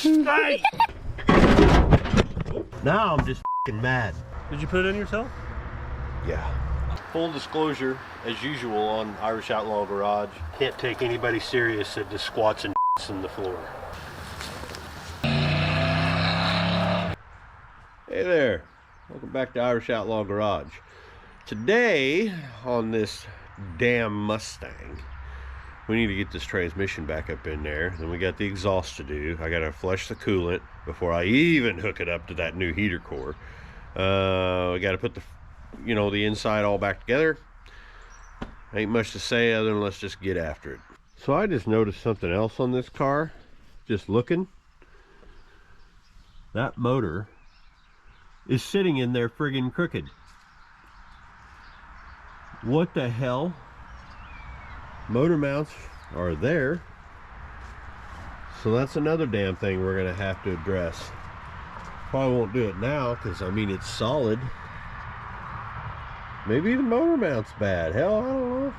Hey! Now I'm just f***ing mad. Did you put it in yourself? Yeah. Full disclosure, as usual on Irish Outlaw Garage, can't take anybody serious that just squats and in the floor. Hey there, welcome back to Irish Outlaw Garage. Today on this damn Mustang, we need to get this transmission back up in there. Then we got the exhaust to do. I gotta flush the coolant before I even hook it up to that new heater core. We gotta put the, you know, the inside all back together. Ain't much to say other than let's just get after it. So I just noticed something else on this car. Just looking. That motor is sitting in there friggin' crooked. What the hell? Motor mounts are there. So that's another damn thing we're gonna have to address. Probably won't do it now because I mean it's solid. Maybe the motor mount's bad. Hell, I don't know.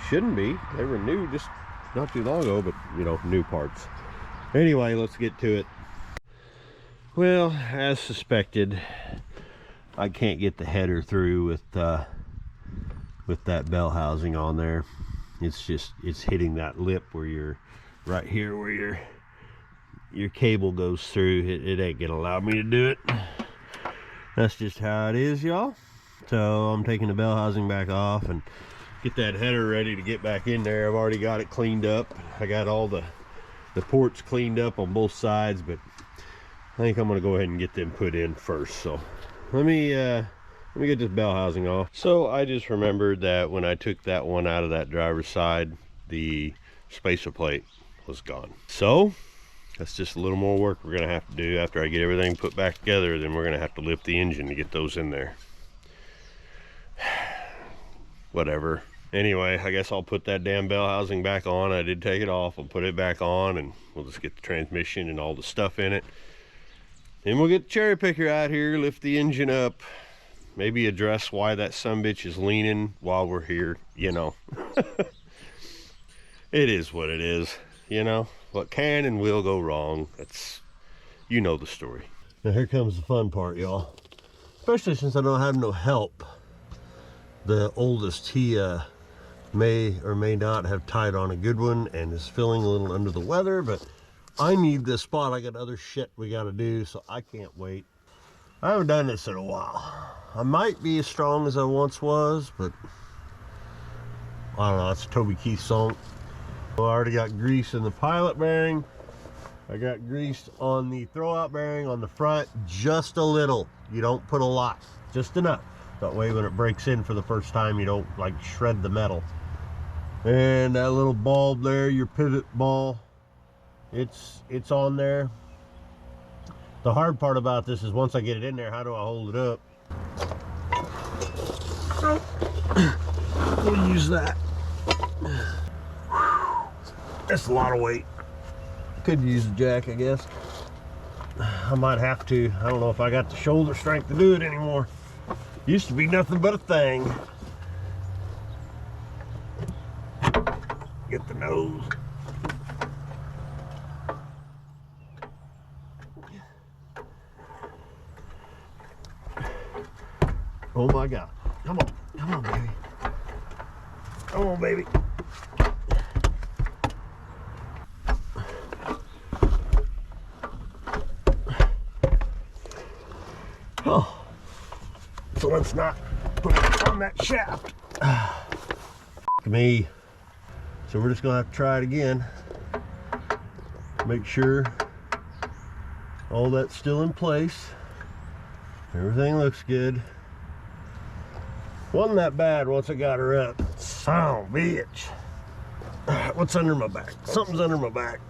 Shouldn't be. They were new just not too long ago, but you know, new parts. Anyway, let's get to it. Well, as suspected, I can't get the header through with that bell housing on there. It's hitting that lip where you're right here where your cable goes through. It ain't gonna allow me to do it. That's just how it is, y'all. So I'm taking the bell housing back off and get that header ready to get back in there. I've already got it cleaned up. I got all the ports cleaned up on both sides, but I think I'm gonna go ahead and get them put in first. So let me get this bell housing off. So I just remembered that when I took that one out of that driver's side, the spacer plate was gone. So that's just a little more work we're gonna have to do after I get everything put back together. Then we're gonna have to lift the engine to get those in there. Whatever. Anyway, I guess I'll put that damn bell housing back on. I did take it off. I'll put it back on and we'll just get the transmission and all the stuff in it. Then we'll get the cherry picker out here, lift the engine up, maybe address why that sumbitch is leaning while we're here, you know. It is what it is, you know. What can and will go wrong. That's, you know the story. Now here comes the fun part, y'all. Especially since I don't have no help. The oldest, he may or may not have tied on a good one and is feeling a little under the weather, but I need this spot. I got other shit we got to do, so I can't wait. I haven't done this in a while. I might be as strong as I once was, but I don't know. It's a Toby Keith song. Well, I already got grease in the pilot bearing. I got grease on the throwout bearing on the front, just a little. You don't put a lot, just enough. That way when it breaks in for the first time, you don't like shred the metal. And that little bulb there, your pivot ball, it's on there. The hard part about this is once I get it in there, how do I hold it up? We'll use that. That's a lot of weight. Could use a jack, I guess. I might have to. I don't know if I got the shoulder strength to do it anymore. Used to be nothing but a thing. Get the nose. Oh my God. Come on. Come on, baby. Come on, baby. Oh. So let's not put it on that shaft. Me. So we're just gonna have to try it again. Make sure all that's still in place. Everything looks good. Wasn't that bad once I got her up. Son of a bitch. What's under my back? Something's under my back.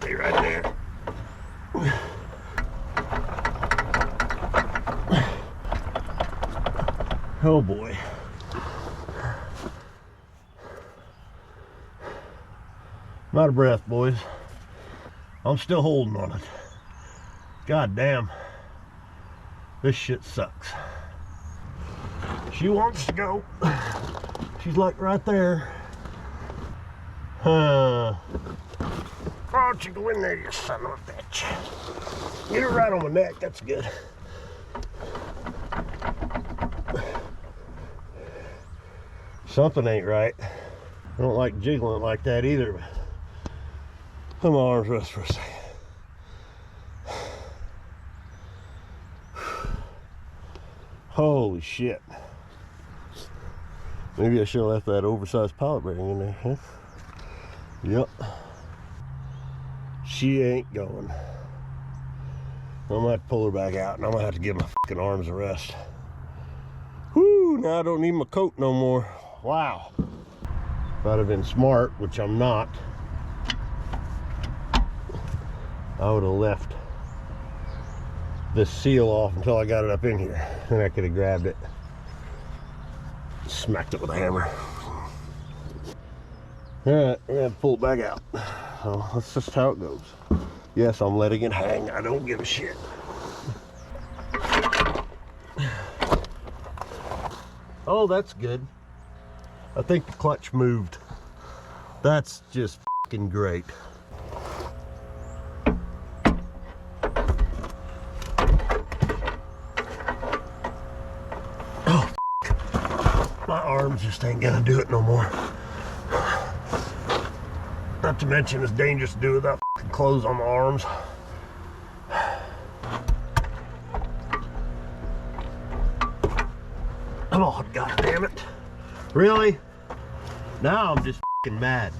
Stay right there. Oh boy. I'm out of breath, boys. I'm still holding on it. God damn. This shit sucks. She wants to go. She's like right there. Why don't you go in there, you son of a bitch? Get her right on my neck, that's good. Something ain't right. I don't like jiggling it like that either. Let my arms rest for a second. Holy shit. Maybe I should have left that oversized pilot bearing in there, huh? Yep. She ain't going. I'm gonna have to pull her back out and I'm gonna have to give my fucking arms a rest. Whoo, now I don't need my coat no more. Wow. If I'd have been smart, which I'm not, I would have left this seal off until I got it up in here. Then I could have grabbed it, smacked it with a hammer. Alright, we're gonna pull it back out. So that's just how it goes. Yes, I'm letting it hang. I don't give a shit. Oh, that's good. I think the clutch moved. That's just fucking great. Oh, my arms just ain't gonna do it no more. Not to mention it's dangerous to do without fucking clothes on my arms. Oh, god damn it. Really? Now I'm just fucking mad.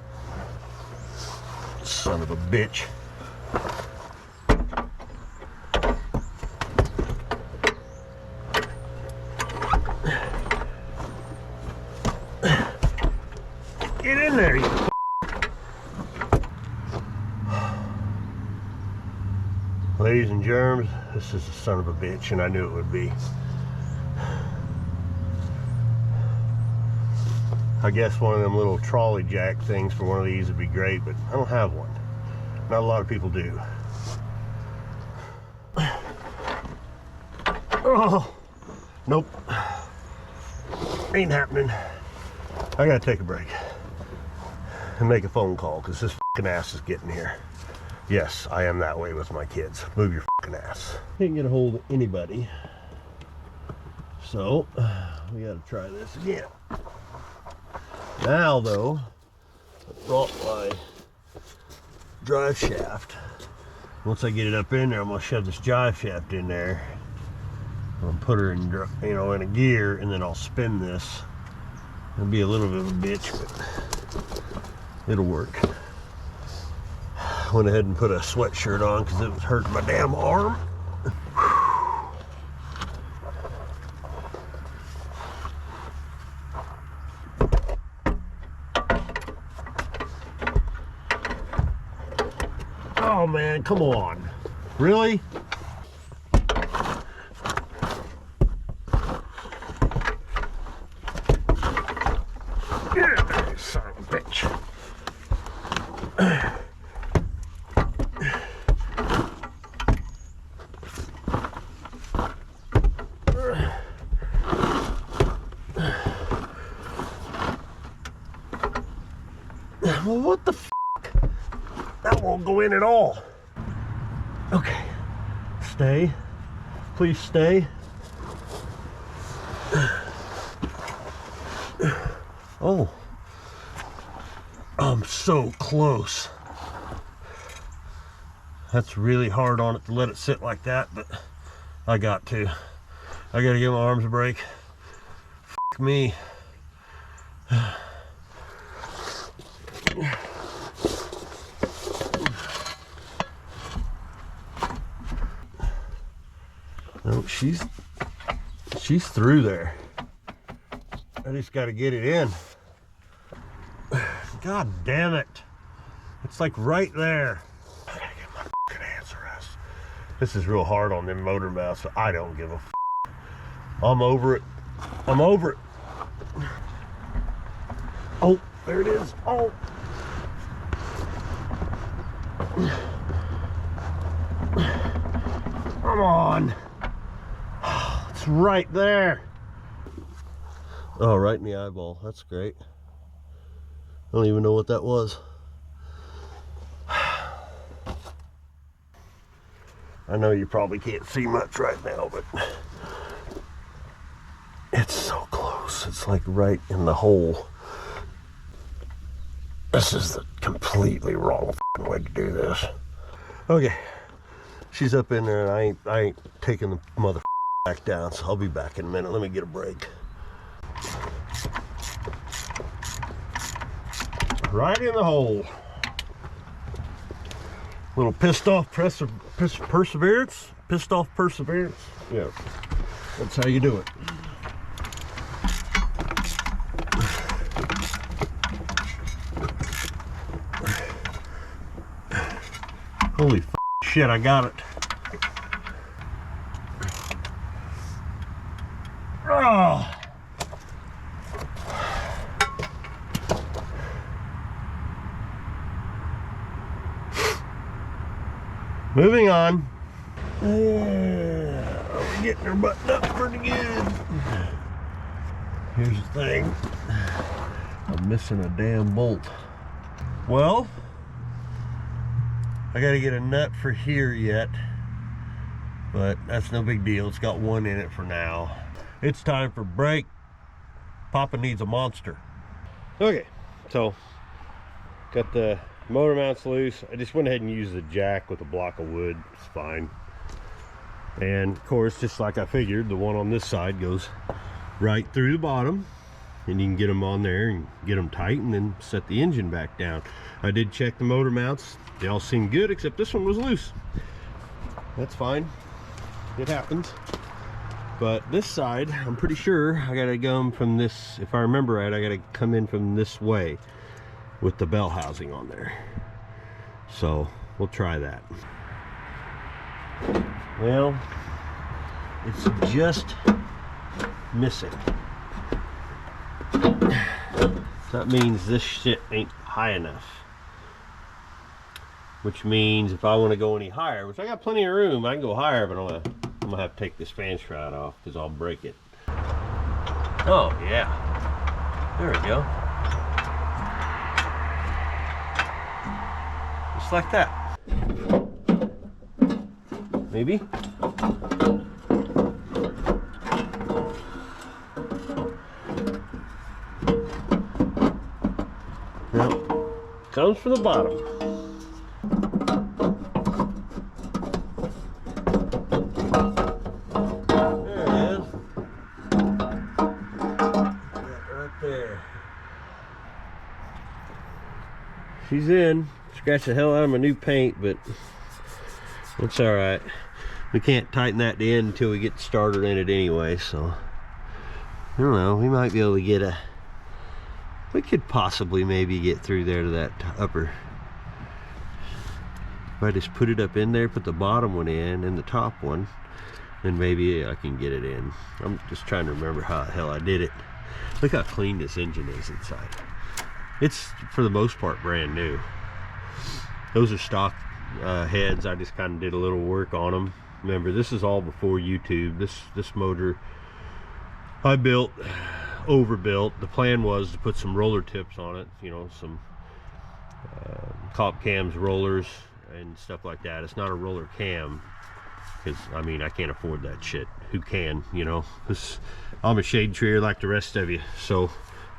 Son of a bitch. Get in there, you ladies and germs, this is a son of a bitch, and I knew it would be. I guess one of them little trolley jack things for one of these would be great, but I don't have one. Not a lot of people do. Oh, nope. Ain't happening. I gotta take a break and make a phone call because this fucking ass is getting here. Yes, I am that way with my kids. Move your fucking ass. Can't get a hold of anybody. So, we gotta try this again. Now though, I brought my drive shaft. Once I get it up in there, I'm gonna shove this drive shaft in there. I'm gonna put her in, you know, in a gear, and then I'll spin this. It'll be a little bit of a bitch, but it'll work. Went ahead and put a sweatshirt on because it was hurting my damn arm. Oh man, come on. Really? Yeah, son of a bitch. Well, what the f***? That won't go in at all. Okay. Stay. Please stay. Oh. I'm so close. That's really hard on it to let it sit like that, but I got to. I gotta give my arms a break. F*** me. No, she's through there. I just got to get it in. God damn it. It's like right there. I gotta get my fucking hands rest. This is real hard on them motor mouths, so I don't give a f***. I'm over it. I'm over it. Oh, there it is. Oh. Come on. It's right there. Oh, right in the eyeball. That's great. I don't even know what that was. I know you probably can't see much right now, but it's so close. It's like right in the hole. This is the completely wrong way to do this. Okay, she's up in there, and I ain't taking the mother back down, so I'll be back in a minute. Let me get a break. Right in the hole. Little pissed off perseverance. Pissed off perseverance. Yeah, that's how you do it. Holy shit, I got it. Oh. Moving on. Yeah, we're getting her buttoned up pretty good. Here's the thing. I'm missing a damn bolt. Well, I gotta get a nut for here yet, but that's no big deal. It's got one in it for now. It's time for break. Papa needs a monster. Okay, so got the motor mounts loose. I just went ahead and used the jack with a block of wood. It's fine. And of course, just like I figured, the one on this side goes right through the bottom, and you can get them on there and get them tight and then set the engine back down. I did check the motor mounts. They all seem good, except this one was loose. That's fine. It happens. But this side, I'm pretty sure I gotta go from this, if I remember right, I gotta come in from this way with the bell housing on there. So we'll try that. Well, it's just missing. That means this shit ain't high enough. Which means if I want to go any higher, which I got plenty of room, I can go higher, but I'm gonna have to take this fan shroud off because I'll break it. Oh yeah, there we go. Just like that. Maybe. Now, comes from the bottom. She's in. Scratched the hell out of my new paint, but it's all right. We can't tighten that to end until we get started in it anyway, so I don't know. We might be able to get we could possibly maybe get through there to that upper. If I just put it up in there, put the bottom one in and the top one, then maybe I can get it in. I'm just trying to remember how the hell I did it. Look how clean this engine is inside. It's, for the most part, brand new. Those are stock heads. I just kind of did a little work on them. Remember, this is all before YouTube. This motor I built, overbuilt. The plan was to put some roller tips on it, you know, some cop cams, rollers, and stuff like that. It's not a roller cam, because, I mean, I can't afford that shit. Who can, you know? I'm a shade treer like the rest of you. So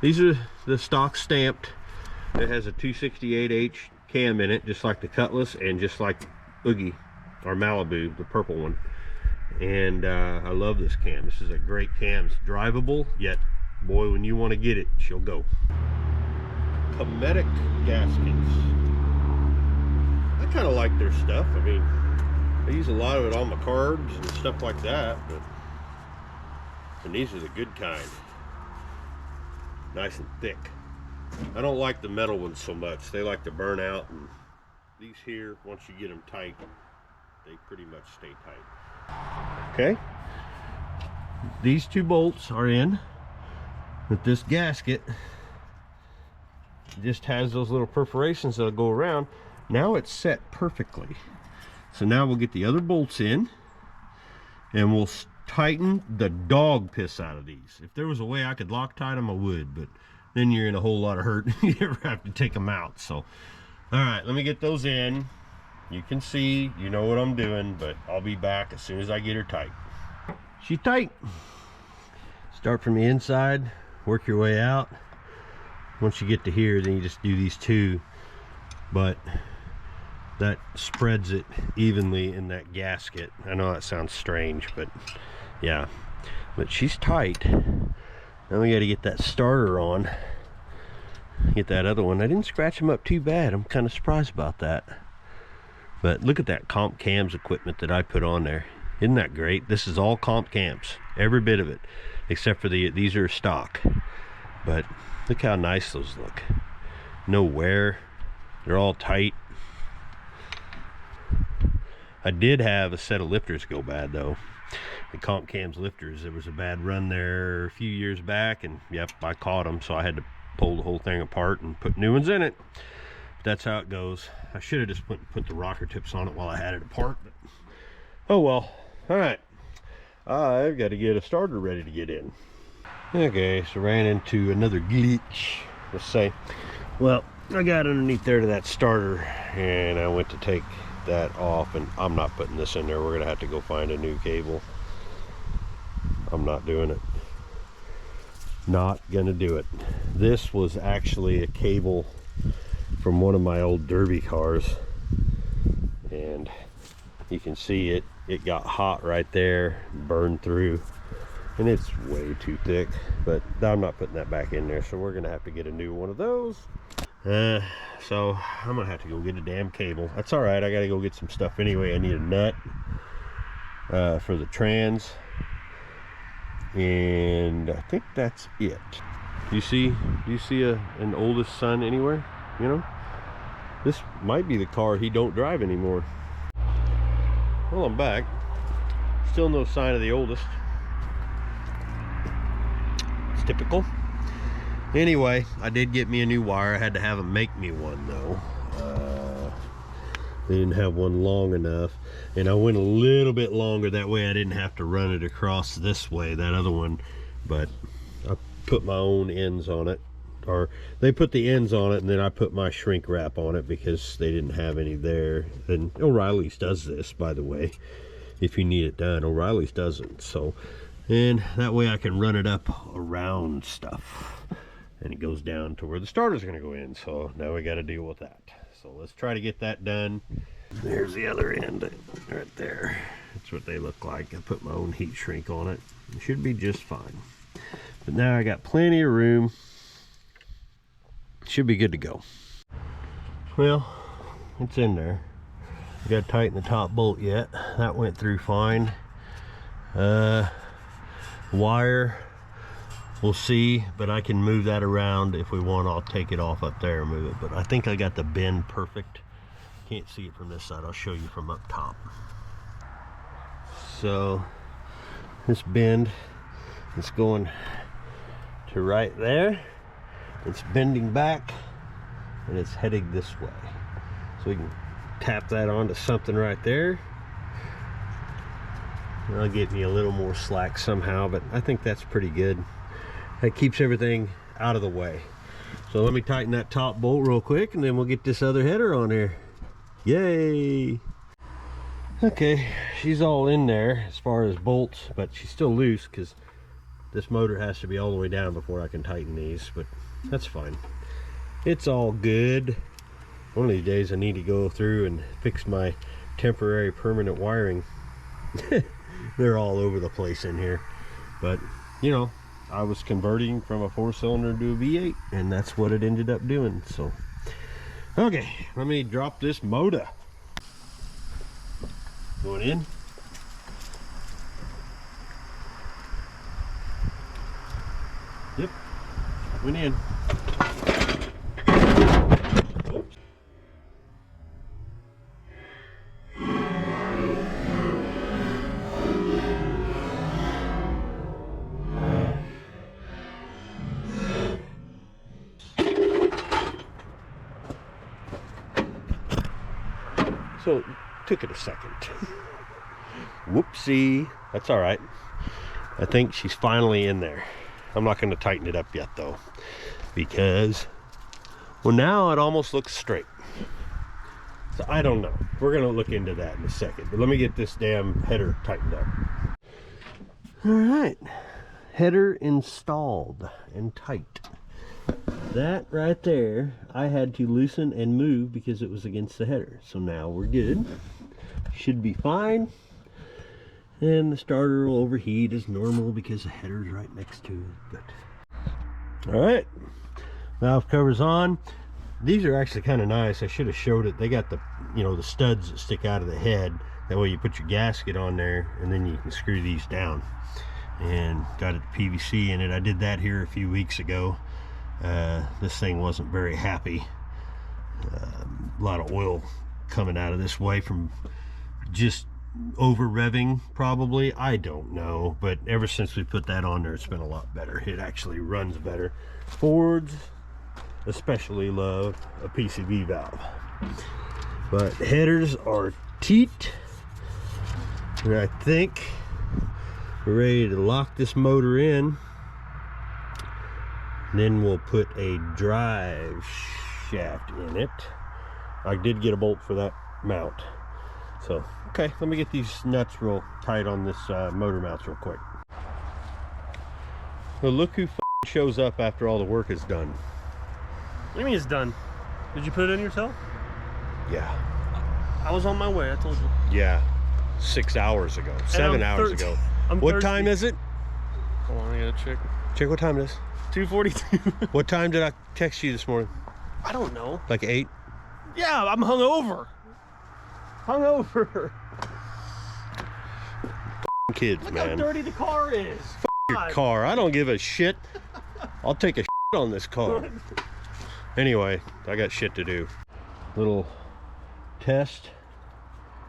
these are the stock stamped. It has a 268H cam in it, just like the Cutlass and just like Oogie or Malibu, the purple one. And I love this cam. This is a great cam. It's drivable, yet boy, when you want to get it, she'll go. Cometic gaskets. I kind of like their stuff. I mean, I use a lot of it on my carbs and stuff like that, and these are the good kind. Nice and thick. I don't like the metal ones so much. They like to burn out, and these here, once you get them tight, they pretty much stay tight. Okay, these two bolts are in, but this gasket just has those little perforations that'll go around. Now it's set perfectly. So now we'll get the other bolts in, and we'll tighten the dog piss out of these. If there was a way I could Loctite them, I would, but then you're in a whole lot of hurt. You ever have to take them out. So, all right, let me get those in. You can see, you know what I'm doing, but I'll be back as soon as I get her tight. She's tight. Start from the inside, work your way out. Once you get to here, then you just do these two, but that spreads it evenly in that gasket. I know that sounds strange, but yeah, but she's tight. Now we got to get that starter on, get that other one. I didn't scratch them up too bad. I'm kind of surprised about that. But look at that comp cams equipment that I put on there. Isn't that great? This is all comp cams, every bit of it, except for these are stock. But look how nice those look. No wear. They're all tight. I did have a set of lifters go bad though. The comp cams lifters, there was a bad run there a few years back, and yep, I caught them, so I had to pull the whole thing apart and put new ones in it. But that's how it goes. I should have just put the rocker tips on it while I had it apart, but oh well. All right, I've got to get a starter ready to get in. Okay, so ran into another glitch, let's say. Well, I got underneath there to that starter, and I went to take that off, and I'm not putting this in there. We're gonna have to go find a new cable. I'm not doing it. Not gonna do it. This was actually a cable from one of my old derby cars, and you can see it got hot right there, burned through, and it's way too thick, but I'm not putting that back in there, so we're gonna have to get a new one of those. So I'm gonna have to go get a damn cable. That's all right, I gotta go get some stuff anyway. I need a nut for the trans, and I think that's it. Do you see an oldest son anywhere? You know, this might be the car he don't drive anymore. Well, I'm back. Still no sign of the oldest. It's typical. Anyway, I did get me a new wire. I had to have them make me one though. They didn't have one long enough, and I went a little bit longer, that way I didn't have to run it across this way, that other one. But I put my own ends on it, or they put the ends on it, and then I put my shrink wrap on it because they didn't have any there. And O'Reilly's does this, by the way, if you need it done. O'Reilly's doesn't. So, and that way I can run it up around stuff, and it goes down to where the starter's going to go in. So now we got to deal with that. So let's try to get that done. There's the other end right there. That's what they look like. I put my own heat shrink on it. It should be just fine. But now I got plenty of room. Should be good to go. Well, it's in there. I got to tighten the top bolt yet. That went through fine. Wire, we'll see, but I can move that around if we want. I'll take it off up there and move it, but I think I got the bend perfect. Can't see it from this side. I'll show you from up top. So this bend is going to right there. It's bending back and it's heading this way, so we can tap that onto something right there. That'll get me a little more slack somehow, but I think that's pretty good. That keeps everything out of the way. So let me tighten that top bolt real quick, and then we'll get this other header on here. Yay! Okay, she's all in there as far as bolts, but she's still loose because this motor has to be all the way down before I can tighten these, but that's fine. It's all good. One of these days I need to go through and fix my temporary permanent wiring. They're all over the place in here, but you know, I was converting from a 4-cylinder to a V8, and that's what it ended up doing. So okay, let me drop this motor. Going in. Yep, went in. Oops. So it took it a second. Whoopsie. That's all right. I think she's finally in there. I'm not going to tighten it up yet though, because, well, now it almost looks straight. So I don't know. We're going to look into that in a second. But let me get this damn header tightened up. All right. Header installed and tight. That right there, I had to loosen and move because it was against the header. So now we're good. Should be fine. And the starter will overheat as normal because the header's right next to it. But all right, valve cover's on. These are actually kind of nice. I should have showed it. They got the, you know, the studs that stick out of the head. That way you put your gasket on there and then you can screw these down. And got it PVC in it. I did that here a few weeks ago. This thing wasn't very happy. A lot of oil coming out of this way from just over revving, probably. I don't know, but ever since we put that on there, it's been a lot better. It actually runs better. Fords especially love a PCV valve, but headers are teat, and I think we're ready to lock this motor in. And then we'll put a drive shaft in it. I did get a bolt for that mount. So, okay, let me get these nuts real tight on this motor mounts real quick. Well, look who shows up after all the work is done. What do you mean it's done? Did you put it in yourself? Yeah. I was on my way, I told you. Yeah, 6 hours ago, 7 hours ago. What time is it? Hold on, I gotta check. Check what time it is. 2:42. What time did I text you this morning? I don't know. Like 8? Yeah, I'm hungover. Hungover. Kids, Look man. how dirty the car is. Your car. I don't give a shit. I'll take a shit on this car. Anyway, I got shit to do. Little test,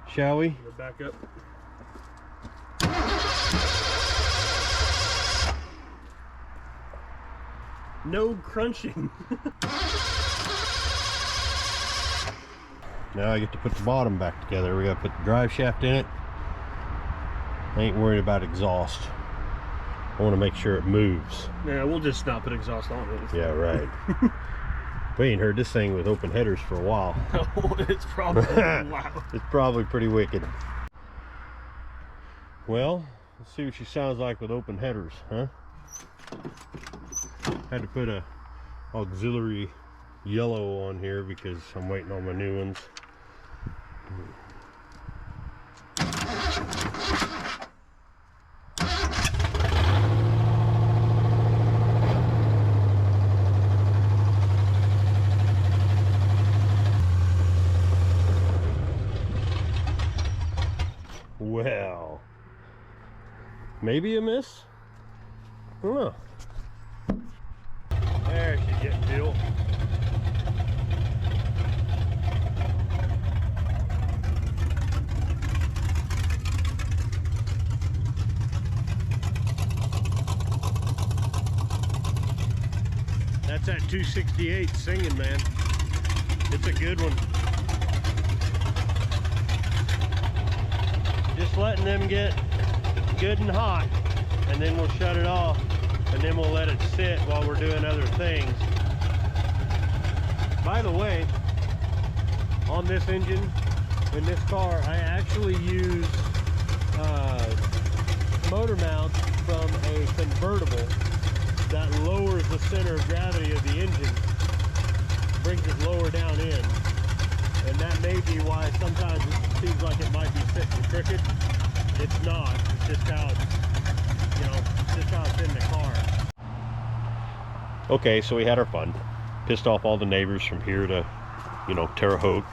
shall we? Back up. No crunching. Now I get to put the bottom back together. We gotta put the drive shaft in it. I ain't worried about exhaust. I want to make sure it moves. Yeah, we'll just not put exhaust on it. Yeah, right. We ain't heard this thing with open headers for a while. It's probably wow. It's probably pretty wicked. Well, let's see what she sounds like with open headers, huh? Had to put a auxiliary yellow on here because I'm waiting on my new ones. Well, maybe a miss? I don't know. There she gets built. That's that 268 singing, man. It's a good one. Just letting them get good and hot, and then we'll shut it off, and then we'll let it sit while we're doing other things. By the way, on this engine, in this car, I actually use motor mounts from a convertible that lowers the center of gravity of the engine, brings it lower down in. And that may be why sometimes it seems like it might be sitting crooked. It's not. It's just how it's, you know, just how it's in the car. Okay, so we had our fun. Pissed off all the neighbors from here to, you know, Terre Haute.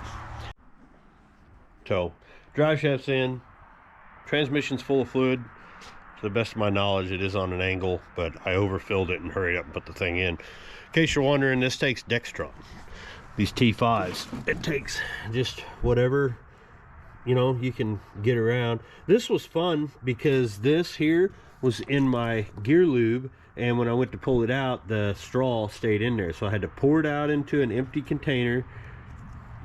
So, drive shaft's in. Transmission's full of fluid. To the best of my knowledge, it is on an angle, but I overfilled it and hurried up and put the thing in. In case you're wondering, this takes Dextron. These T5s, it takes just whatever, you know, you can get around. This was fun because this here was in my gear lube, and when I went to pull it out, the straw stayed in there, so I had to pour it out into an empty container,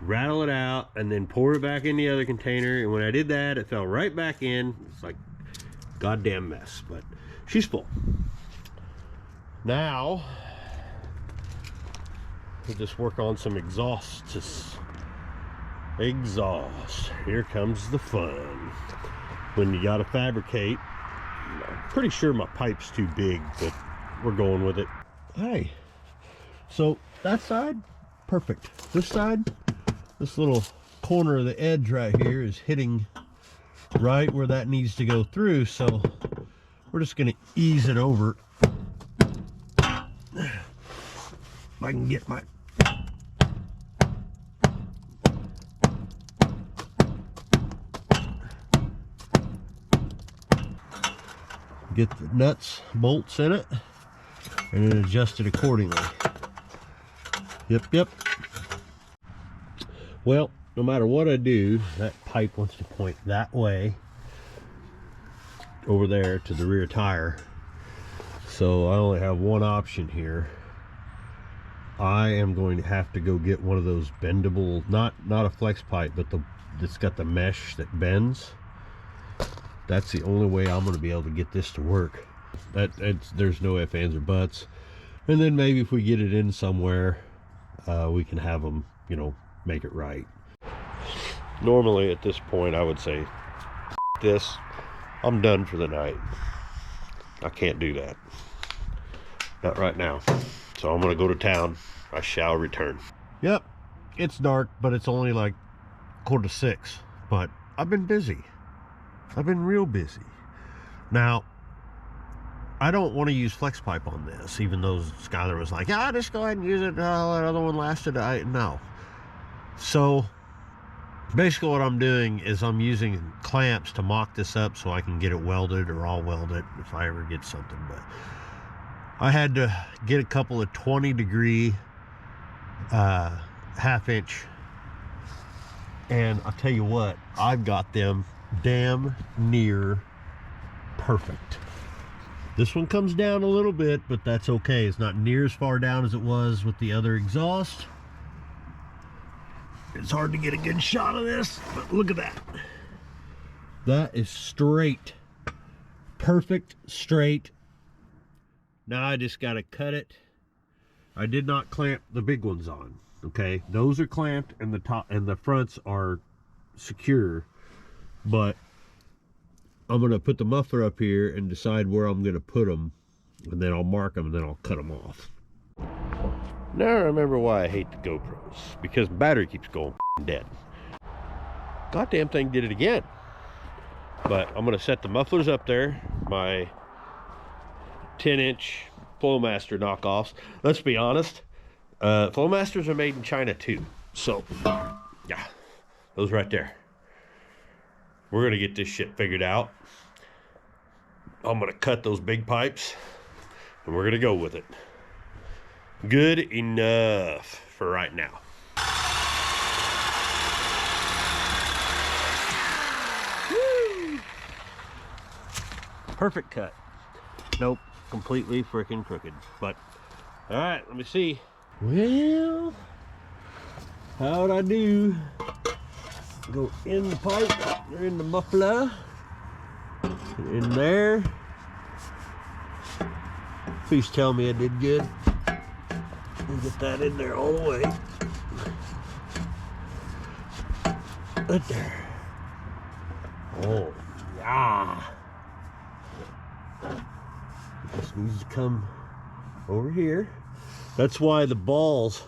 rattle it out, and then pour it back in the other container. And when I did that, it fell right back in. It's like goddamn mess, but she's full. Now we'll just work on some exhausts. Exhaust. Here comes the fun. When you gotta fabricate. I'm pretty sure my pipe's too big, but we're going with it. Hey, so that side, perfect. This side, this little corner of the edge right here is hitting right where that needs to go through, so we're just gonna ease it over. If I can get my get the nuts, bolts in it, and then adjust it accordingly. Yep. Well, no matter what I do, that pipe wants to point that way over there to the rear tire. So I only have one option here. I am going to have to go get one of those bendable, not a flex pipe, but that's got the mesh that bends. That's the only way I'm going to be able to get this to work. There's no ifs, ands, or buts. And then maybe if we get it in somewhere, we can have them, you know, make it right. Normally at this point I would say, this, I'm done for the night. I can't do that. Not right now. So I'm going to go to town. I shall return. Yep, it's dark, but it's only like 5:45. But I've been busy. I've been real busy. Now, I don't want to use flex pipe on this, even though Skylar was like, yeah, just go ahead and use it. That other one lasted. No. So basically what I'm doing is I'm using clamps to mock this up so I can get it welded, or I'll weld it if I ever get something. But I had to get a couple of 20-degree 1/2 inch, and I'll tell you what, I've got them damn near perfect. This one comes down a little bit, but that's okay. It's not near as far down as it was with the other exhaust. It's hard to get a good shot of this, but look at that. That is straight. Perfect straight. Now I just got to cut it. I did not clamp the big ones on. Okay, those are clamped, and the top and the fronts are secure. But I'm going to put the muffler up here and decide where I'm going to put them, and then I'll mark them, and then I'll cut them off. Now I remember why I hate the GoPros, because the battery keeps going dead. Goddamn thing did it again. But I'm going to set the mufflers up there, my 10-inch Flowmaster knockoffs. Let's be honest, Flowmasters are made in China too. So, yeah, those right there. We're going to get this shit figured out. I'm going to cut those big pipes, and we're going to go with it. Good enough for right now. Woo! Perfect cut. Nope, completely freaking crooked. But, all right, let me see. Well, how'd I do? Go in the pipe, or in the muffler, in there. Please tell me I did good. And get that in there all the way. Right there. Oh, yeah. This needs to come over here. That's why the balls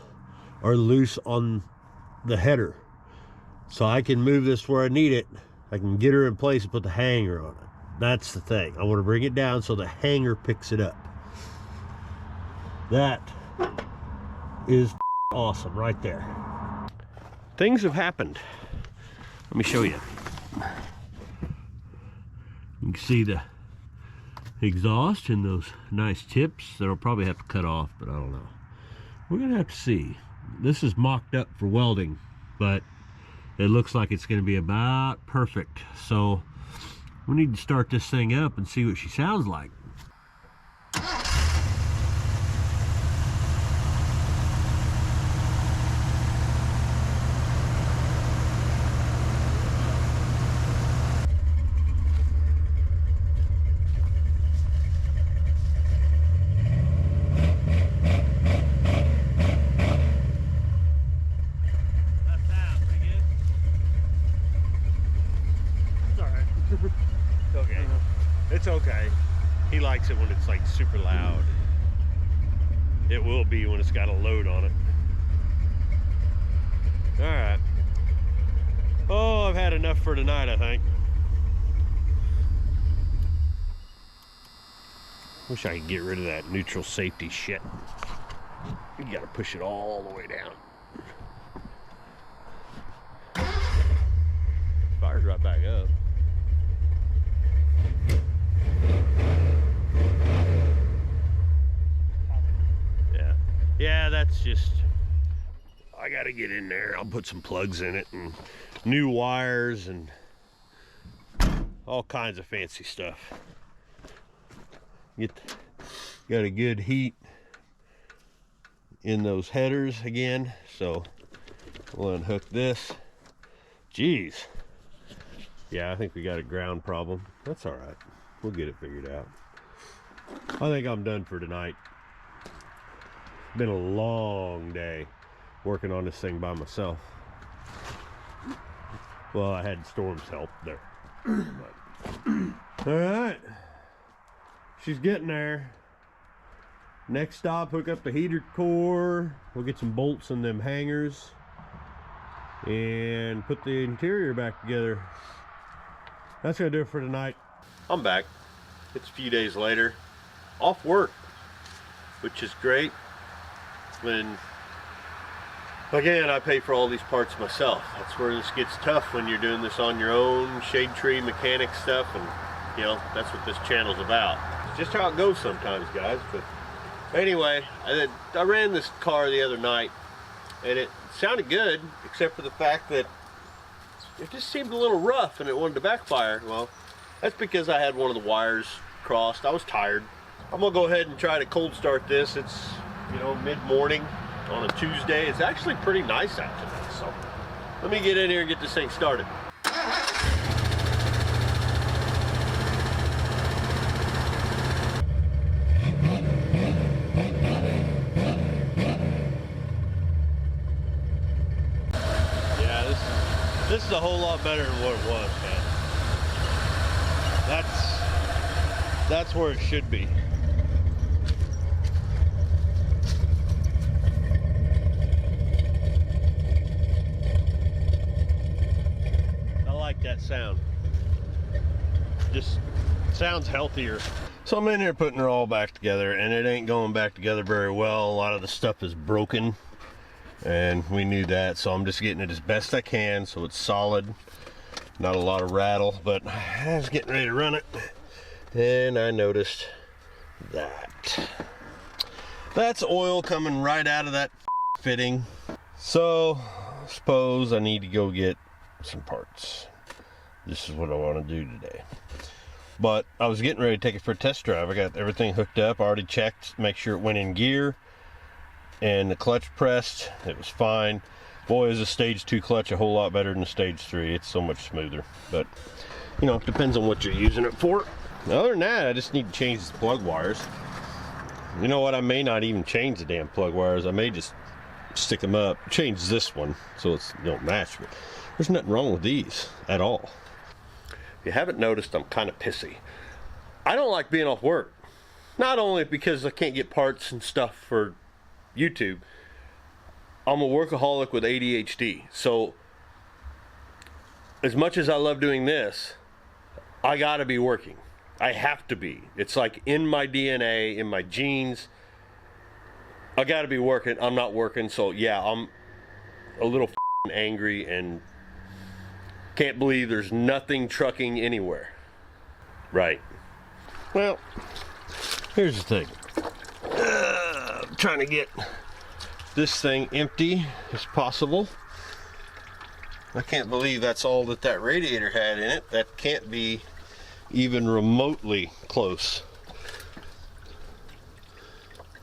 are loose on the header. So I can move this where I need it. I can get her in place and put the hanger on it. That's the thing. I want to bring it down so the hanger picks it up. That is awesome right there. Things have happened. Let me show you. You can see the exhaust and those nice tips that I'll probably have to cut off, but I don't know. We're gonna have to see. This is mocked up for welding, but it looks like it's going to be about perfect. So we need to start this thing up and see what she sounds like. likes it when it's like super loud. It will be when it's got a load on it. All right. Oh, I've had enough for tonight, I think. Wish I could get rid of that neutral safety shit. You gotta push it all the way down. Fire's right back up. Yeah, that's just, I gotta get in there. I'll put some plugs in it and new wires and all kinds of fancy stuff. Got a good heat in those headers again, so we'll unhook this. Jeez. Yeah, I think we got a ground problem. That's all right. We'll get it figured out. I think I'm done for tonight. Been a long day working on this thing by myself. Well, I had Storm's help there. All right, she's getting there. Next stop, hook up the heater core. We'll get some bolts in them hangers and put the interior back together. That's gonna do it for tonight. I'm back. It's a few days later, off work, which is great. When again, I pay for all these parts myself. That's where this gets tough, when you're doing this on your own, shade tree mechanic stuff, and you know, that's what this channel's about. It's just how it goes sometimes, guys. But anyway, I ran this car the other night and it sounded good, except for the fact that it just seemed a little rough and it wanted to backfire. Well, that's because I had one of the wires crossed. I was tired. I'm gonna go ahead and try to cold start this. It's, you know, mid-morning on a Tuesday. It's actually pretty nice out today, so let me get in here and get this thing started. Yeah, this is a whole lot better than what it was, man. That's where it should be. That sound just sounds healthier. So I'm in here putting it all back together, and it ain't going back together very well. A lot of the stuff is broken, and we knew that, so I'm just getting it as best I can so it's solid, not a lot of rattle. But I was getting ready to run it, and I noticed that's oil coming right out of that fitting. So I suppose I need to go get some parts. This is what I want to do today. But I was getting ready to take it for a test drive. I got everything hooked up. I already checked, make sure it went in gear, and the clutch pressed. It was fine. Boy, is a stage 2 clutch a whole lot better than a stage 3. It's so much smoother. But you know, it depends on what you're using it for. Other than that, I just need to change the plug wires. You know what, I may not even change the damn plug wires. I may just stick them up, change this one so it's, you know, match. But there's nothing wrong with these at all. If you haven't noticed, I'm kind of pissy. I don't like being off work. Not only because I can't get parts and stuff for YouTube. I'm a workaholic with ADHD. So as much as I love doing this, I gotta be working. I have to be. It's like in my DNA, in my genes. I gotta be working. I'm not working, so yeah, I'm a little angry and can't believe there's nothing trucking anywhere. Right. Well, here's the thing. I'm trying to get this thing empty as possible. I can't believe that's all that radiator had in it. That can't be even remotely close.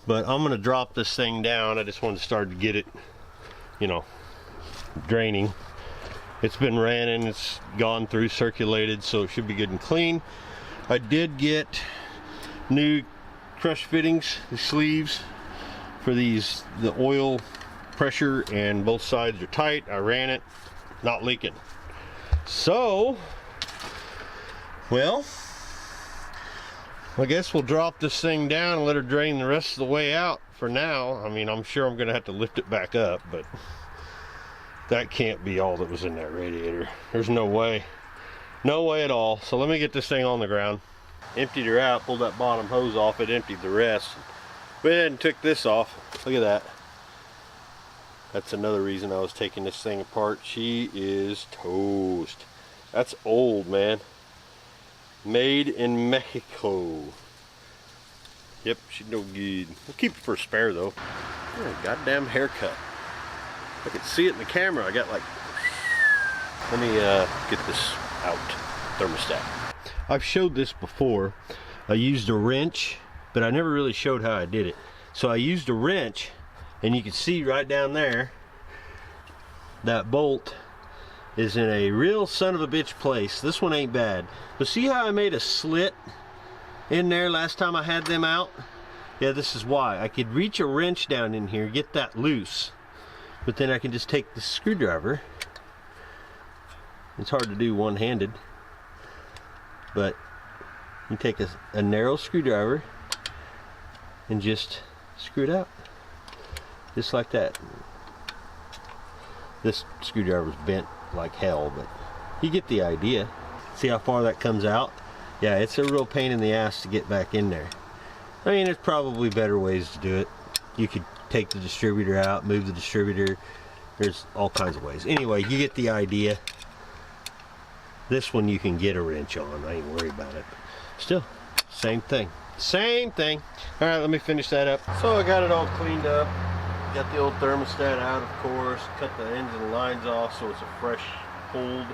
But I'm gonna drop this thing down. I just want to start to get it, you know, draining. It's been running, it's gone through, circulated, so it should be good and clean. I did get new crush fittings, the sleeves for these, the oil pressure, and both sides are tight. I ran it, not leaking. So, well, I guess we'll drop this thing down and let her drain the rest of the way out for now. I mean, I'm sure I'm gonna have to lift it back up, but that can't be all that was in that radiator. There's no way. No way at all. So let me get this thing on the ground. Emptied her out, pulled that bottom hose off, it emptied the rest. Went ahead and took this off. Look at that. That's another reason I was taking this thing apart. She is toast. That's old, man. Made in Mexico. Yep, she's no good. We'll keep it for a spare though. Oh, goddamn haircut. I can see it in the camera. I got like... Let me get this out. Thermostat. I've showed this before. I used a wrench, but I never really showed how I did it. So I used a wrench, and you can see right down there, that bolt is in a real son of a bitch place. This one ain't bad. But see how I made a slit in there last time I had them out? Yeah, this is why. I could reach a wrench down in here, get that loose, but then I can just take the screwdriver. It's hard to do one-handed, but you take a narrow screwdriver and just screw it out. Just like that. This screwdriver's bent like hell, but you get the idea. See how far that comes out? Yeah, it's a real pain in the ass to get back in there. I mean, there's probably better ways to do it. You could take the distributor out, move the distributor. There's all kinds of ways. Anyway, you get the idea. This one you can get a wrench on. I ain't worried about it. Still, same thing. Same thing. All right, let me finish that up. So I got it all cleaned up. Got the old thermostat out, of course. Cut the ends and lines off so it's a fresh hold.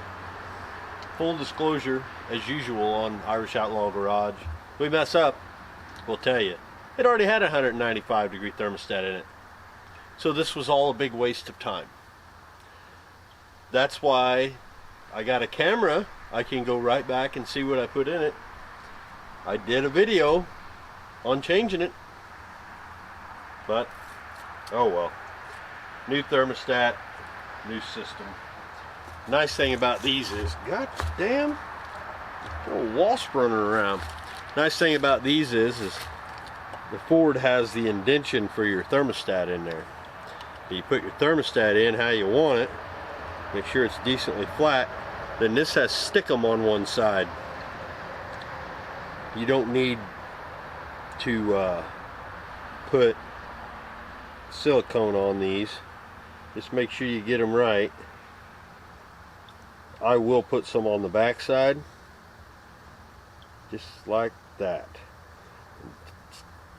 Full disclosure, as usual on Irish Outlaw Garage. If we mess up, we'll tell you. It already had a 195 degree thermostat in it. So this was all a big waste of time. That's why I got a camera. I can go right back and see what I put in it. I did a video on changing it. But, oh well. New thermostat, new system. Nice thing about these is, god damn, a wasp running around. Nice thing about these is the Ford has the indentation for your thermostat in there. You put your thermostat in how you want it, make sure it's decently flat. Then this has stickum on one side. You don't need to put silicone on these. Just make sure you get them right. I will put some on the back side, just like that.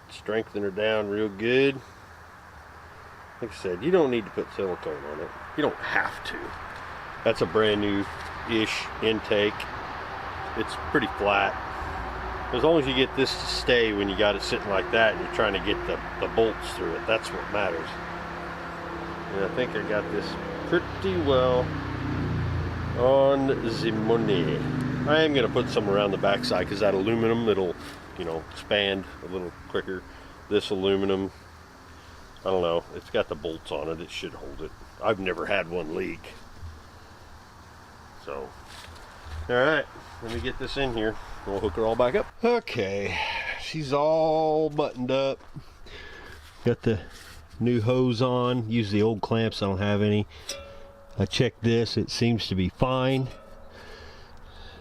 Strengthen her down real good. Like I said, you don't need to put silicone on it. You don't have to. That's a brand new-ish intake. It's pretty flat. As long as you get this to stay when you got it sitting like that and you're trying to get the bolts through it, that's what matters. And I think I got this pretty well on the money. I am going to put some around the back side because that aluminum, it'll, you know, expand a little quicker. This aluminum, I don't know, it's got the bolts on it. It should hold it. I've never had one leak. So, alright, let me get this in here. We'll hook her all back up. Okay, she's all buttoned up. Got the new hose on. Use the old clamps, I don't have any. I checked this, it seems to be fine.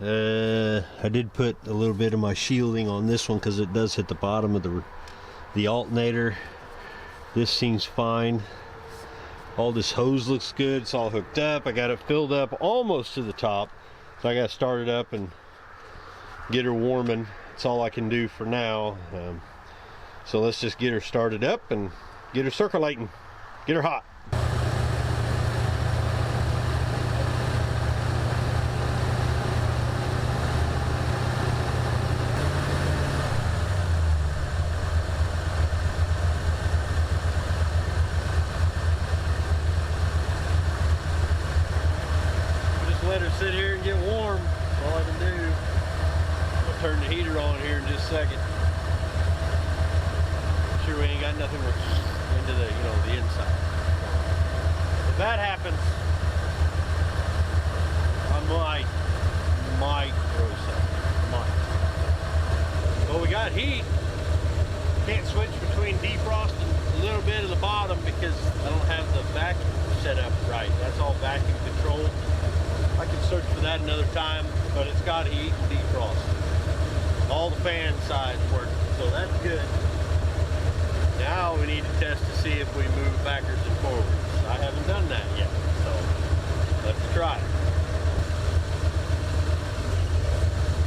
I did put a little bit of my shielding on this one because it does hit the bottom of the alternator. This seems fine. All this hose looks good. It's all hooked up. I got it filled up almost to the top. So I got to start it up and get her warming. That's all I can do for now. So let's just get her started up and get her circulating. Get her hot. Let her sit here and get warm. That's all I can do. I'll turn the heater on here in just a second. Sure we ain't got nothing into the, you know, the inside. If that happens, I might throw something. Well, we got heat. Can't switch between defrosting a little bit of the bottom because I don't have the vacuum set up right. That's all vacuum controlled. I can search for that another time, but it's got heat and defrost. All the fan sides work, so that's good. Now we need to test to see if we move backwards and forwards. I haven't done that yet, so let's try it.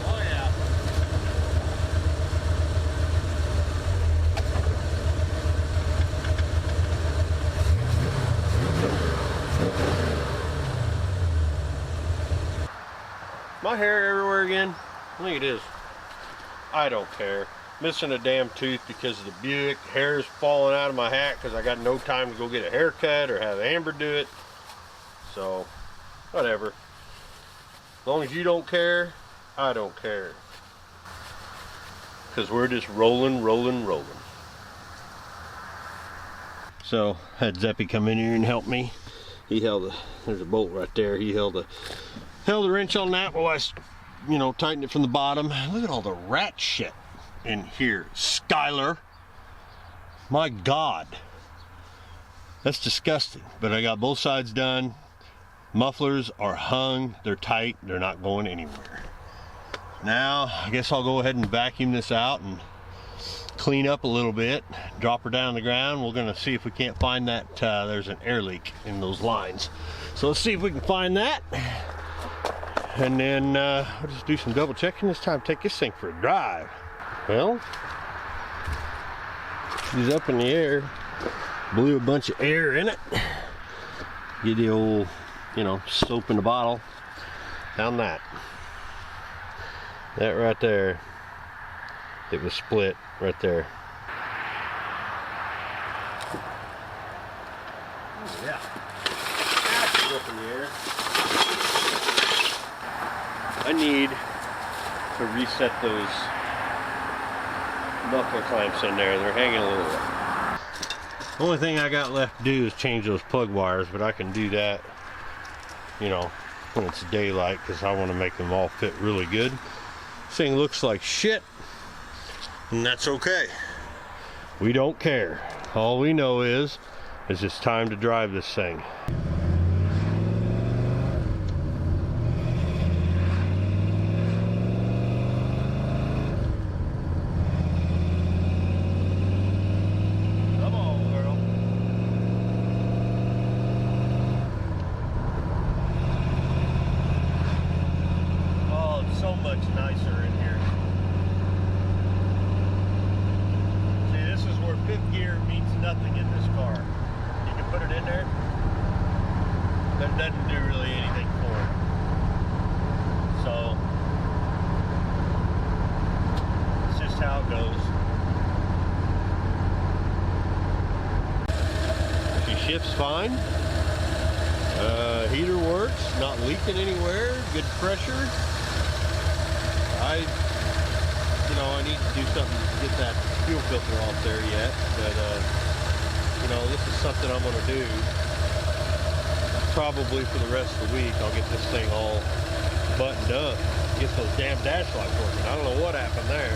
Oh yeah. My hair everywhere again? I think it is. I don't care. Missing a damn tooth because of the Buick. Hair's falling out of my hat because I got no time to go get a haircut or have Amber do it. So, whatever. As long as you don't care, I don't care. Because we're just rolling. So, had Zeppy come in here and help me. He held there's a bolt right there. He held the wrench on that while I, tightened it from the bottom. Look at all the rat shit in here. Skylar, my God, that's disgusting. But I got both sides done. Mufflers are hung, they're tight, they're not going anywhere. Now I guess I'll go ahead and vacuum this out and clean up a little bit, drop her down on the ground. We're gonna see if we can't find that there's an air leak in those lines, so let's see if we can find that. And then I'll just do some double checking this time, take this thing for a drive. Well, she's up in the air, blew a bunch of air in it. Get the old, soap in the bottle, down that. That right there, it was split right there. Oh yeah, that's up in the air. I need to reset those muffler clamps in there. They're hanging a little bit. The only thing I got left to do is change those plug wires, but I can do that, when it's daylight, because I want to make them all fit really good. This thing looks like shit, and that's okay. We don't care. All we know is it's time to drive this thing. Doesn't do really anything for it. So it's just how it goes. She shifts fine. Heater works, not leaking anywhere, good pressure. I need to do something to get that fuel filter off there yet, but this is something I'm going to do. Probably for the rest of the week. I'll get this thing all buttoned up, get those damn dash lights working. I don't know what happened there.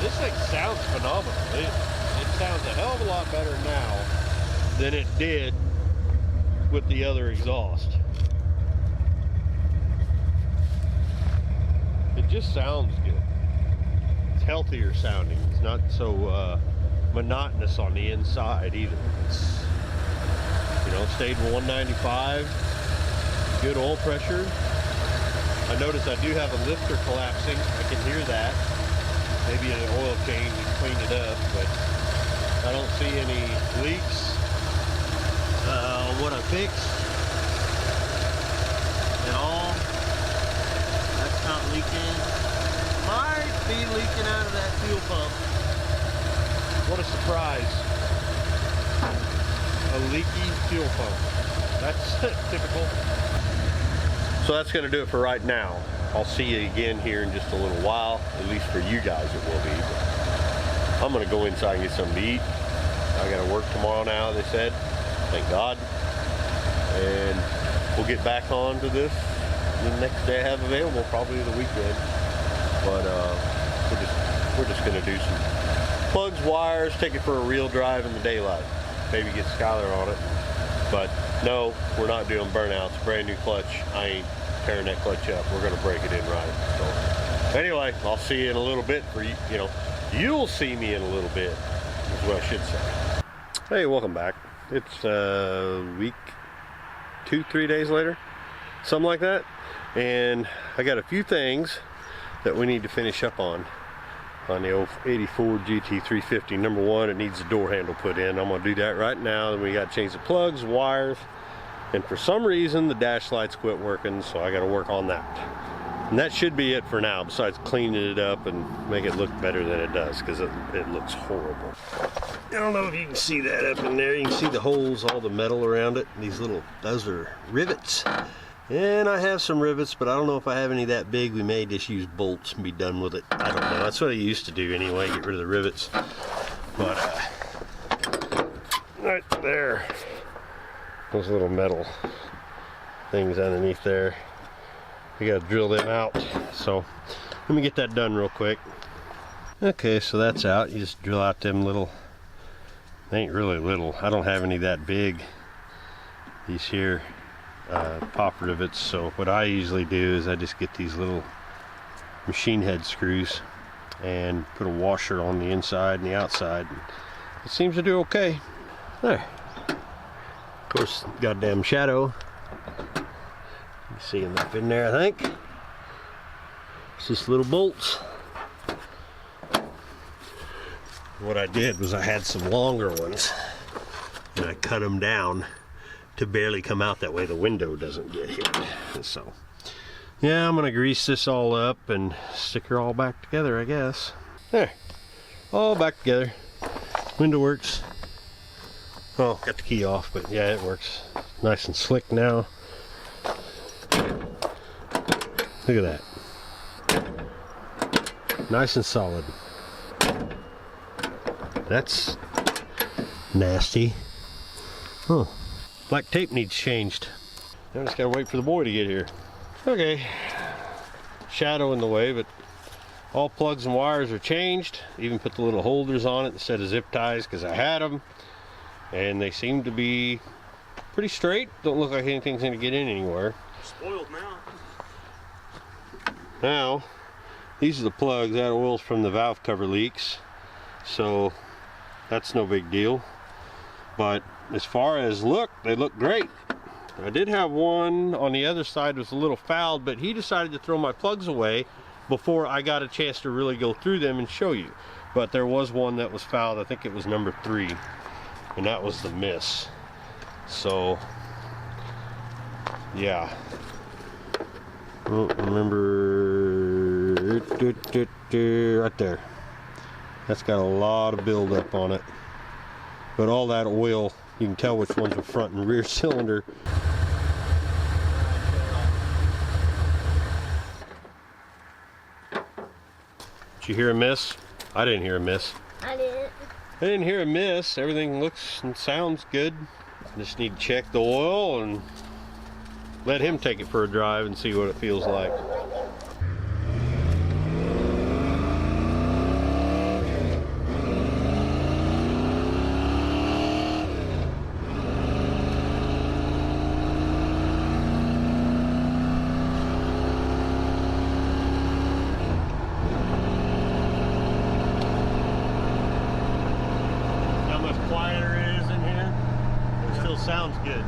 This thing sounds phenomenal. It sounds a hell of a lot better now than it did with the other exhaust. It just sounds good. It's healthier sounding. It's not so monotonous on the inside either. It's, stayed 195, good oil pressure. I notice I do have a lifter collapsing. I can hear that. Maybe an oil change and clean it up, but I don't see any leaks. What I fixed at all, that's not leaking. Might be leaking out of that fuel pump. What a surprise. A leaky fuel pump. That's typical. So that's going to do it for right now. I'll see you again here in just a little while. At least for you guys it will be. But I'm going to go inside and get something to eat. I got to work tomorrow now, they said. Thank God. And we'll get back on to this the next day I have available, probably the weekend. But we'll just we're just gonna do some plugs, wires, take it for a real drive in the daylight. Maybe get Skylar on it. But no, we're not doing burnouts. Brand new clutch. I ain't tearing that clutch up. We're gonna break it in right. So anyway, I'll see you in a little bit. For you, you know, you'll see me in a little bit, is what I should say. Hey, welcome back. It's a week, 2-3 days later, something like that. And I got a few things that we need to finish up on the old 84 GT350. Number one, it needs a door handle put in. I'm gonna do that right now. Then we got to change the plugs, wires, and for some reason the dash lights quit working, so I got to work on that. And that should be it for now, besides cleaning it up and make it look better than it does, because it looks horrible. I don't know if you can see that up in there. You can see the holes, all the metal around it. Those are rivets. And I have some rivets, but I don't know if I have any that big. We may just use bolts and be done with it. I don't know. That's what I used to do anyway, get rid of the rivets. But right there, those little metal things underneath there, we gotta drill them out. So let me get that done real quick. Okay, so that's out. You just drill out them little, they ain't really little. I don't have any that big. These here pop rivets. So what I usually do is I just get these little machine head screws and put a washer on the inside and the outside. It seems to do okay. There. Of course, goddamn shadow. You see them up in there, I think. It's just little bolts. What I did was I had some longer ones and I cut them down to barely come out, that way the window doesn't get hit. So yeah, I'm gonna grease this all up and stick her all back together, I guess. There, all back together. Window works. Oh, got the key off, but yeah, it works. Nice and slick now. Look at that. Nice and solid. That's nasty. Huh. Black tape needs changed. I just gotta wait for the boy to get here. Okay, shadow in the way, but all plugs and wires are changed. Even put the little holders on it instead of zip ties, because I had them and they seem to be pretty straight. Don't look like anything's gonna get in anywhere. Spoiled now. Now, these are the plugs. That oil's from the valve cover leaks, so that's no big deal. But as far as look, they look great. I did have one on the other side that was a little fouled, but he decided to throw my plugs away before I got a chance to really go through them and show you. But there was one that was fouled. I think it was number 3, and that was the miss. So yeah, oh, remember right there, that's got a lot of buildup on it. But all that oil, you can tell which ones are front and rear cylinder. Did you hear a miss? I didn't hear a miss. I didn't. I didn't hear a miss. Everything looks and sounds good. Just need to check the oil and let him take it for a drive and see what it feels like. Sounds good.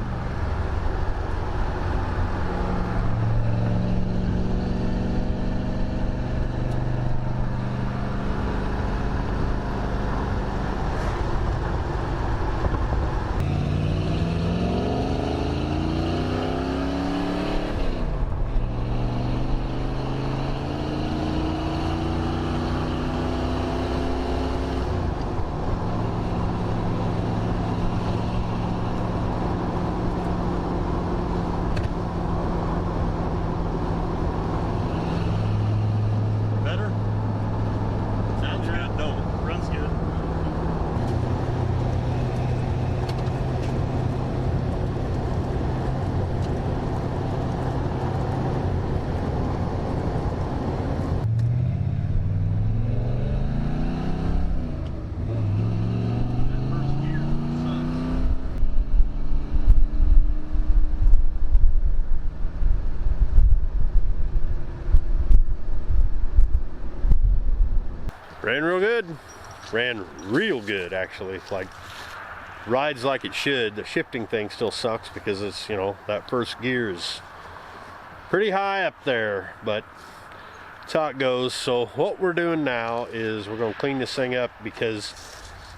Ran real good. Ran real good, actually. Like, rides like it should. The shifting thing still sucks because it's, you know, that first gear is pretty high up there, but that's how it goes. So what we're doing now is we're going to clean this thing up because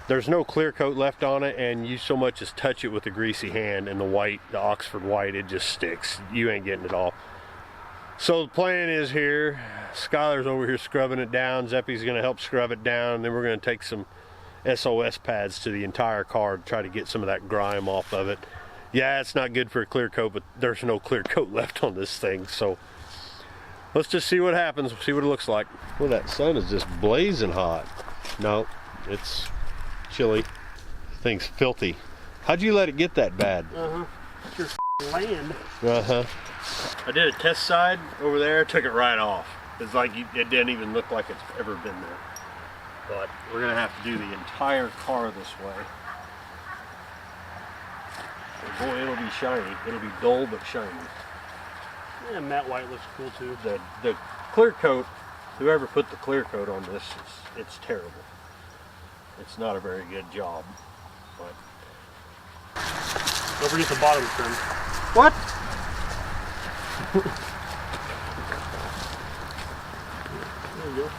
there's no clear coat left on it, and you so much as touch it with a greasy hand, and the white, the Oxford white, it just sticks. You ain't getting it off. So the plan is here, Skylar's over here scrubbing it down, Zeppy's going to help scrub it down, and then we're going to take some SOS pads to the entire car to try to get some of that grime off of it. Yeah, it's not good for a clear coat, but there's no clear coat left on this thing, so let's just see what happens, see what it looks like. Well, that sun is just blazing hot. No, it's chilly. Thing's filthy. How'd you let it get that bad? It's your land. I did a test side over there, took it right off. It's like it didn't even look like it's ever been there. But we're gonna have to do the entire car this way. And boy, it'll be shiny. It'll be dull but shiny. Yeah, matte white looks cool too. The clear coat, whoever put the clear coat on this, it's terrible. It's not a very good job. But don't forget the bottom trim. What? There you go.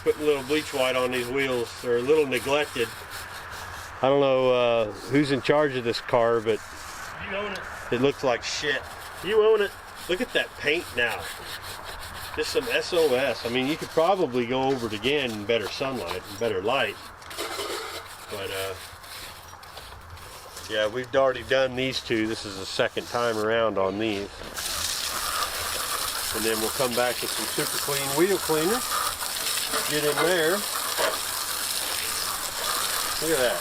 Putting a little bleach white on these wheels. They're a little neglected. I don't know who's in charge of this car, but You own it. it looks like shit. You own it. Look at that paint now. Just some SOS. I mean, you could probably go over it again in better sunlight and better light. But yeah, we've already done these two. This is the second time around on these. And then we'll come back with some super clean wheel cleaner. Get in there. Look at that.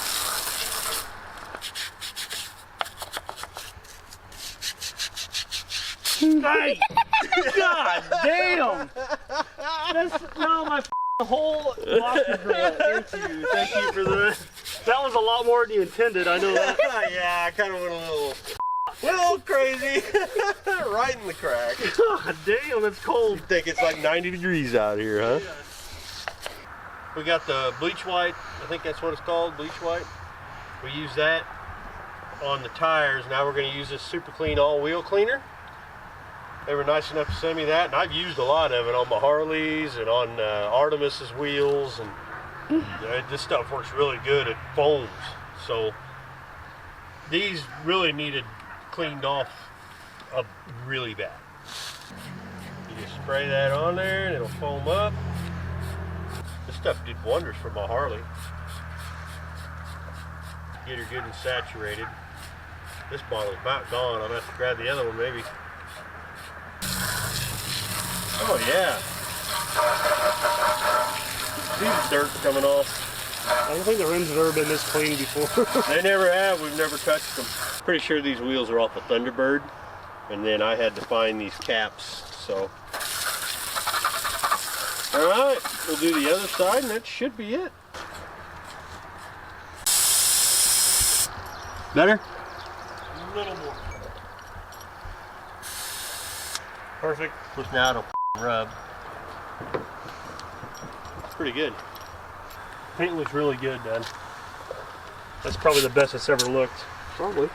Hey! God damn! That's now my whole locker room. Thank you for that. That was a lot more than you intended. I know that. Yeah, I kind of went a little crazy. Right in the crack. God damn, it's cold. You think it's like 90 degrees out here, huh? Yeah. We got the bleach white. I think that's what it's called, bleach white. We use that on the tires. Now we're going to use this super clean all wheel cleaner. They were nice enough to send me that, and I've used a lot of it on my Harleys and on Artemis's wheels, and this stuff works really good. It foams, so these really needed cleaned off really bad. You just spray that on there, and it'll foam up. This stuff did wonders for my Harley. Get her good and saturated. This bottle's about gone. I'll have to grab the other one maybe. Oh yeah. These dirt's coming off. I don't think the rims have ever been this clean before. They never have. We've never touched them. Pretty sure these wheels are off a Thunderbird. and then I had to find these caps, so. All right, we'll do the other side and that should be it. Better? A little more. Perfect. Push now it'll rub. Pretty good. Paint looks really good, Dad. That's probably the best it's ever looked. Probably.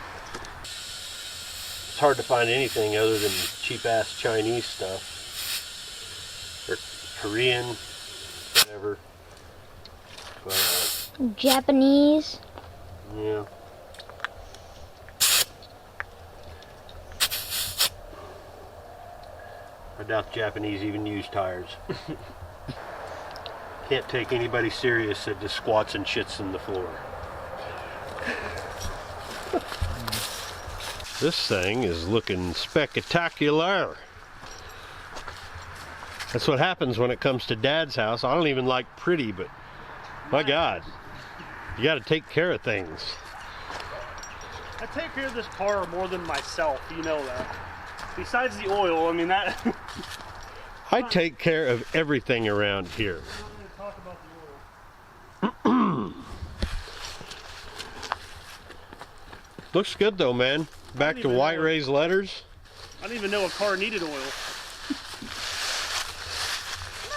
It's hard to find anything other than cheap-ass Chinese stuff. Or Korean, whatever. But, Japanese. yeah. I doubt the Japanese even use tires. Can't take anybody serious that just squats and shits in the floor. This thing is looking spectacular. That's what happens when it comes to Dad's house. I don't even like pretty, but my God, you got to take care of things. I take care of this car more than myself, you know that. Besides the oil, I mean that. I take care of everything around here. Talk about the oil. Looks good though, man. Back to white raised letters. I didn't even know a car needed oil. Look,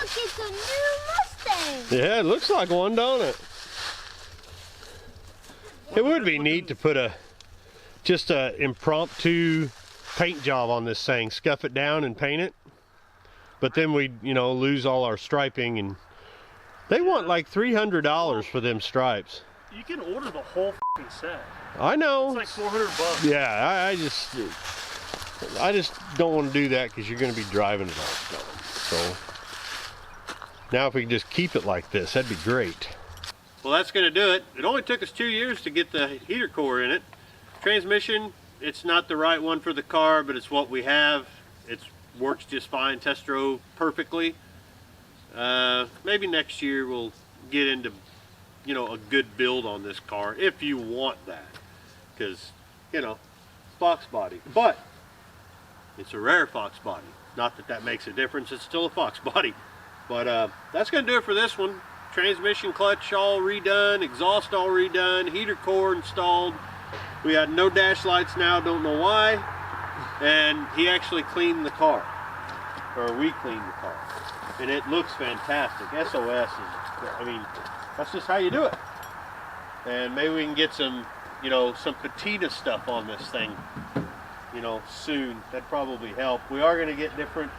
it's a new Mustang. Yeah, it looks like one, don't it? It would be neat to put just a impromptu paint job on this thing, scuff it down and paint it. But then we'd, you know, lose all our striping, and they want like $300 for them stripes. You can order the whole f***ing set. I know. It's like $400. Yeah, I just don't want to do that because you're going to be driving it all the time. So now if we can just keep it like this, that'd be great. Well, that's going to do it. It only took us 2 years to get the heater core in it. Transmission, it's not the right one for the car, but it's what we have. It works just fine. Test drove perfectly. Maybe next year we'll get into, you know, a good build on this car if you want that, because, you know, Fox body, but it's a rare Fox body. Not that that makes a difference, it's still a Fox body. But that's gonna do it for this one. Transmission, clutch all redone, exhaust all redone, heater core installed. We got no dash lights now, don't know why. And he actually cleaned the car, or we cleaned the car, and it looks fantastic. SOS is, I mean, that's just how you do it. And maybe we can get some, you know, some patina stuff on this thing, you know, soon. That'd probably help. We are going to get different,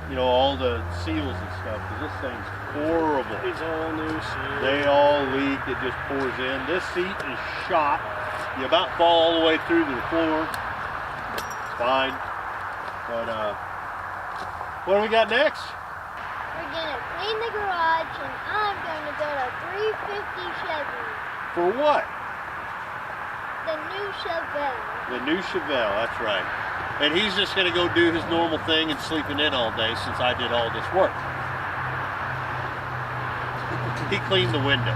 you know, all the seals and stuff, because this thing's horrible. It's all new shit. They all leak, it just pours in. This seat is shot. You about fall all the way through to the floor. It's fine. But, what do we got next? We're gonna clean the garage, and I'm gonna go to 350 Chevy. For what? The new Chevelle. The new Chevelle, that's right. And he's just going to go do his normal thing and sleeping in all day since I did all this work. He cleaned the windows.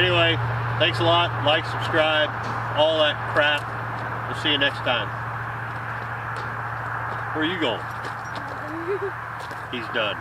Anyway, thanks a lot. Like, subscribe, all that crap. We'll see you next time. Where are you going? He's done.